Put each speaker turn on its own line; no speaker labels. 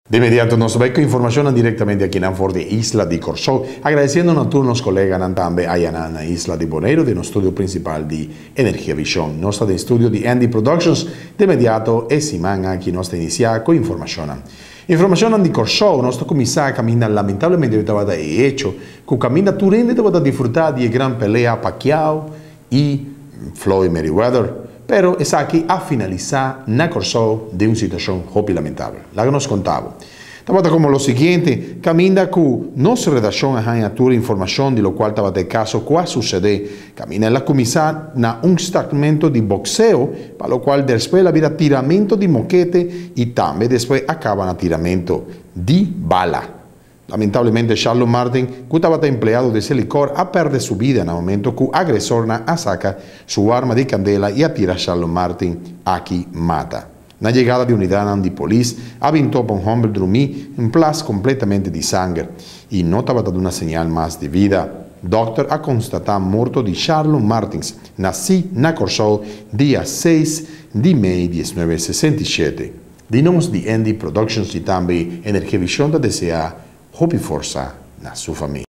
De inmediato nos becco información directamente aquí en Ford de Isla di Corso, agradeciendo a todos los colegas también allá en Isla di Bonaire, de nuestro estudio principal de Energia Vision, nostro estudio de Andy Productions. De inmediato e semana aquí nos inicia con información. Información di Corso, nostro commissario cammina lamentablemente estaba hecho, que cammina Turende estaba disfrutar de gran pelea Pacquiao y Floyd Mayweather. Pero es aquí a finalizar na corso de una situación muy lamentable. La que nos contaba. Estaba como lo siguiente, camina con nuestra redacción a toda información de lo cual estaba de caso que sucede. Camina la comisaria na un segmento de boxeo, para lo cual después la vida tiramento de moquete y también después acaba en tiramento de bala. Lamentablemente, Charles Martin, que estaba empleado de ese licor, ha perdido su vida en el momento que el agresor saca su arma de candela y atira a Charles Martin, aquí mata. La llegada de unidad de policía aventó por un hombre dormir en plaza completamente de sangre y no estaba dando una señal más de vida. Doctor ha constatado muerto de Charles Martin, nací en Corso, día 6 de mayo de 1967. Dinos de Andy Productions y también Energia Vision desea Hope y forza na sua família.